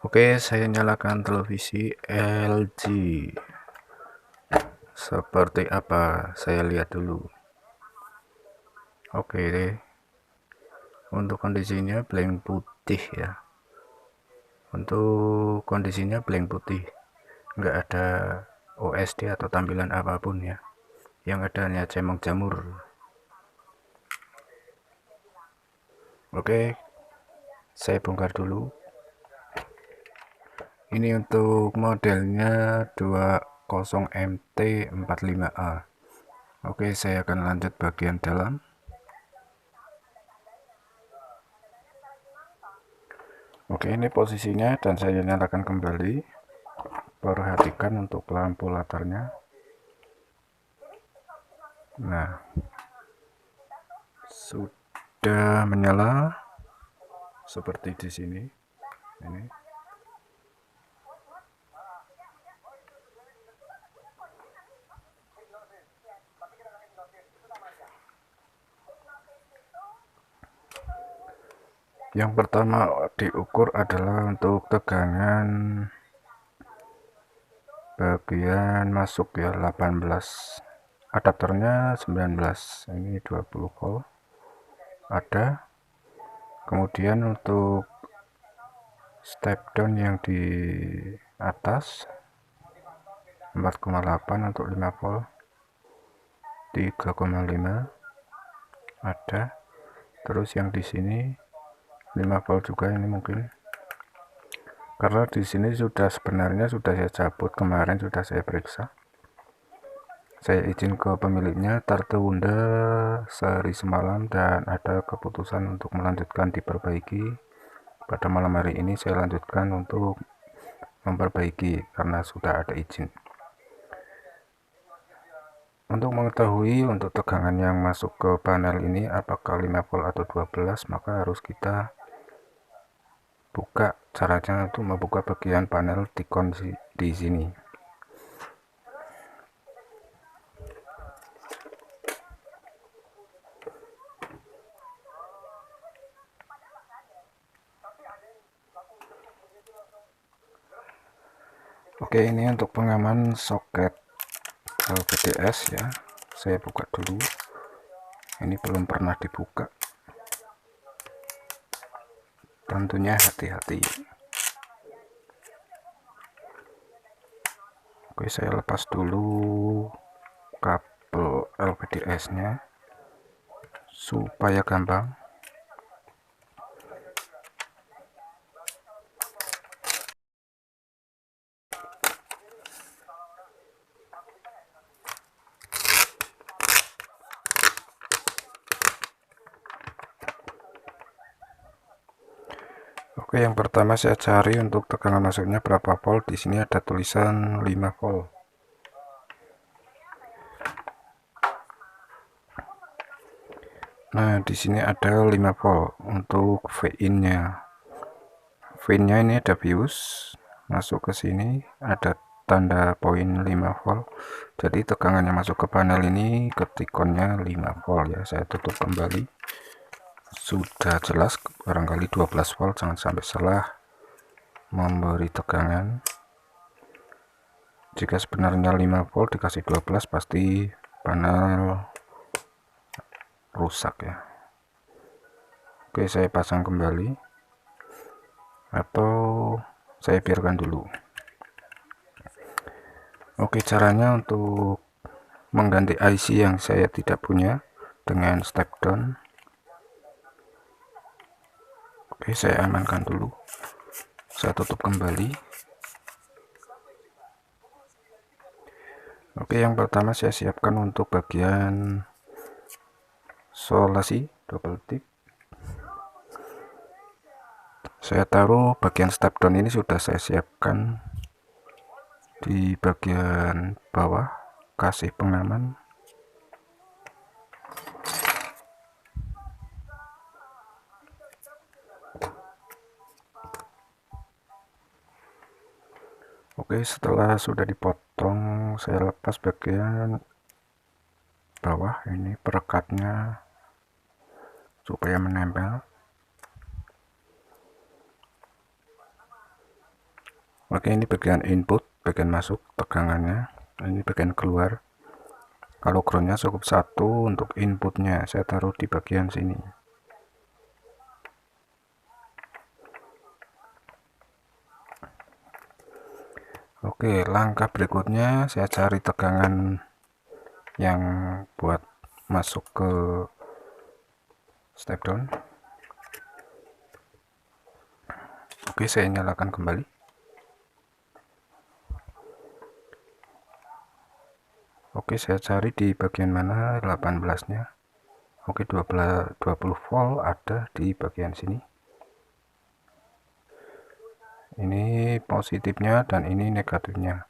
Oke, saya nyalakan televisi LG. Seperti apa? Saya lihat dulu. Oke, untuk kondisinya blank putih ya. Untuk kondisinya blank putih, nggak ada OSD atau tampilan apapun ya. Yang ada hanya cemong jamur. Oke, saya bongkar dulu. Ini untuk modelnya 20MT45A. Oke, saya akan lanjut bagian dalam. Oke, ini posisinya dan saya nyalakan kembali. Perhatikan untuk lampu latarnya. Nah, sudah menyala seperti di sini. Ini. Yang pertama diukur adalah untuk tegangan bagian masuk ya 18, adapternya 19, ini 20 volt ada. Kemudian untuk step down yang di atas 4,8 untuk 5 volt, 3,5 ada. Terus yang di sini 5 volt juga, ini mungkin karena di sini sebenarnya sudah saya cabut kemarin, sudah saya periksa. Saya izin ke pemiliknya tertunda sehari semalam dan ada keputusan untuk melanjutkan diperbaiki. Pada malam hari ini saya lanjutkan untuk memperbaiki karena sudah ada izin. Untuk mengetahui untuk tegangan yang masuk ke panel ini apakah 5 volt atau 12, maka harus kita buka. Caranya untuk membuka bagian panel Tikon di sini. Oke, ini untuk pengaman soket LVDS ya. Saya buka dulu. Ini belum pernah dibuka. Tentunya hati-hati. Oke, saya lepas dulu kabel LVDS-nya supaya gampang. Oke, yang pertama saya cari untuk tegangan masuknya berapa volt. Di sini ada tulisan 5 volt. Nah, di sini ada 5 volt untuk V-in-nya. V-nya ini ada bius masuk ke sini, ada tanda poin 5 volt. Jadi tegangannya masuk ke panel ini ke tikonnya 5 volt ya. Saya tutup kembali. Sudah jelas barangkali 12 volt, jangan sampai salah memberi tegangan. Jika sebenarnya 5 volt dikasih 12 pasti panel rusak ya. Oke, saya pasang kembali atau saya biarkan dulu. Oke, caranya untuk mengganti IC yang saya tidak punya dengan step down. Oke, saya amankan dulu. Saya tutup kembali. Oke, yang pertama saya siapkan untuk bagian solasi double tip. Saya taruh bagian step down ini sudah saya siapkan di bagian bawah, kasih pengaman. Oke, setelah sudah dipotong, saya lepas bagian bawah ini perekatnya supaya menempel. Oke, ini bagian input, bagian masuk tegangannya, ini bagian keluar. Kalau groundnya cukup 1 untuk inputnya, saya taruh di bagian sini. Oke, langkah berikutnya saya cari tegangan yang buat masuk ke step down. Oke, saya nyalakan kembali. Oke, saya cari di bagian mana 18 nya. Oke, 20 volt ada di bagian sini. Ini positifnya dan ini negatifnya.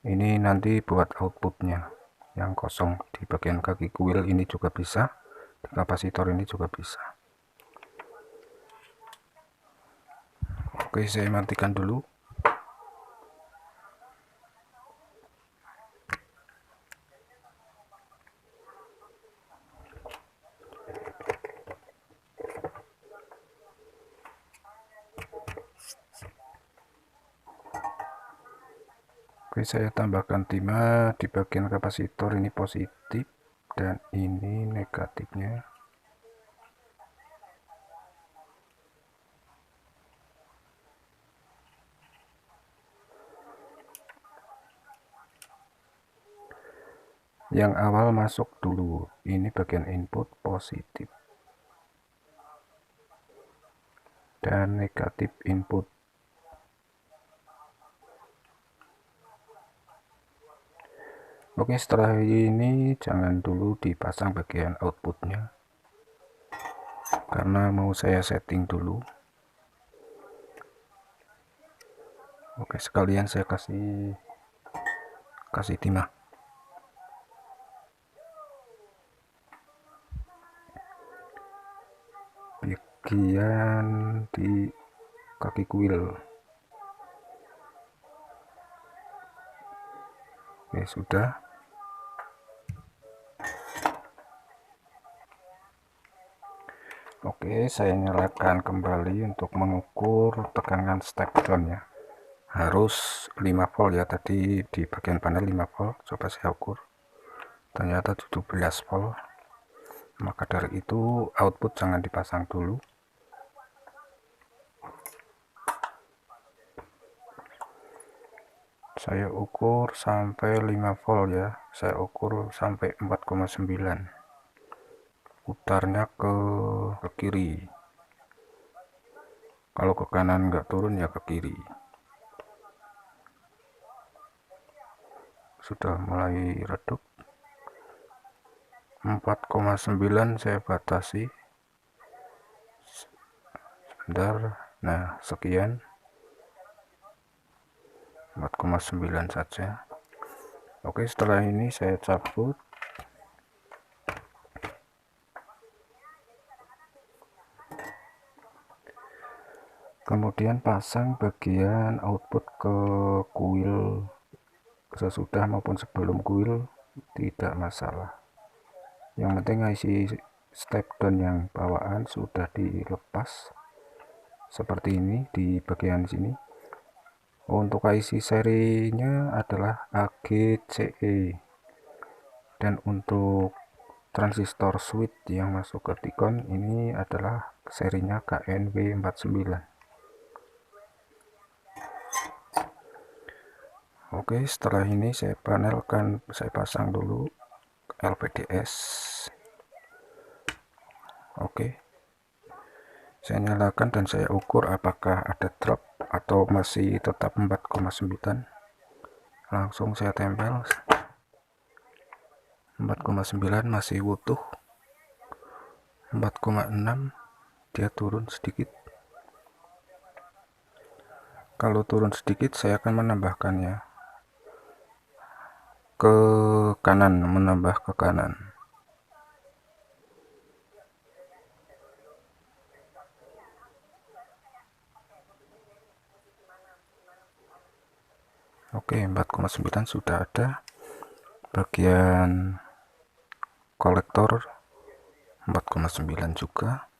Ini nanti buat outputnya yang kosong. Di bagian kaki kuil ini juga bisa, di kapasitor ini juga bisa. Oke, saya matikan dulu. Oke, saya tambahkan timah di bagian kapasitor, ini positif dan ini negatifnya. Yang awal masuk dulu, ini bagian input positif dan negatif input. Oke, setelah ini jangan dulu dipasang bagian outputnya karena mau saya setting dulu. Oke, sekalian saya kasih timah. Bagian di kaki kuil. Oke, sudah. Oke, saya nyalakan kembali untuk mengukur tegangan step down ya. Harus 5 volt ya, tadi di bagian panel 5 volt, coba saya ukur. Ternyata 17 volt. Maka dari itu output jangan dipasang dulu. Saya ukur sampai 5 volt ya. Saya ukur sampai 4,9. Putarnya ke kiri. Kalau ke kanan nggak turun ya ke kiri. Sudah mulai redup. 4,9 saya batasi. Sebentar. Nah, sekian. 4,9 saja. Oke, setelah ini saya cabut. Kemudian pasang bagian output ke kuil sesudah maupun sebelum kuil, tidak masalah. Yang penting IC step down yang bawaan sudah dilepas seperti ini di bagian sini. Untuk IC serinya adalah AGCE dan untuk transistor switch yang masuk ke Ticon ini adalah serinya KNW49. Oke, setelah ini saya panelkan, saya pasang dulu LVDS. Oke, saya nyalakan dan saya ukur apakah ada drop atau masih tetap 4,9. Langsung saya tempel. 4,9 masih utuh. 4,6 dia turun sedikit. Kalau turun sedikit saya akan menambahkannya ke kanan, menambah ke kanan. Oke, 4,9 sudah ada. Bagian kolektor 4,9 juga.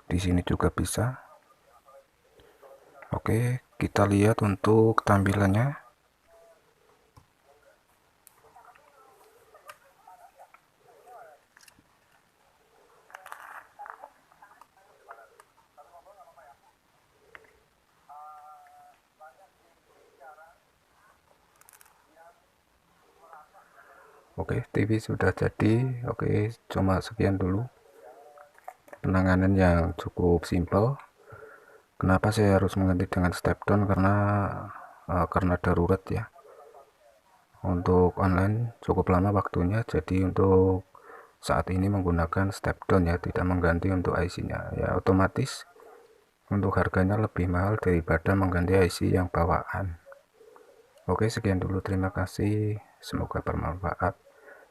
Di sini juga bisa. Oke, Kita lihat untuk tampilannya. Oke, TV sudah jadi. Oke, cuma sekian dulu penanganan yang cukup simpel. Kenapa saya harus mengganti dengan step down? Karena darurat ya. Untuk online cukup lama waktunya, jadi untuk saat ini menggunakan step down ya, tidak mengganti untuk IC-nya. Ya otomatis untuk harganya lebih mahal daripada mengganti IC yang bawaan. Oke, sekian dulu, terima kasih, semoga bermanfaat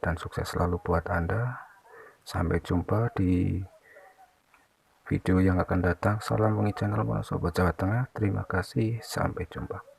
dan sukses selalu buat Anda. Sampai jumpa di video yang akan datang. Salam Wengi Channel Wonosobo Jawa Tengah. Terima kasih, sampai jumpa.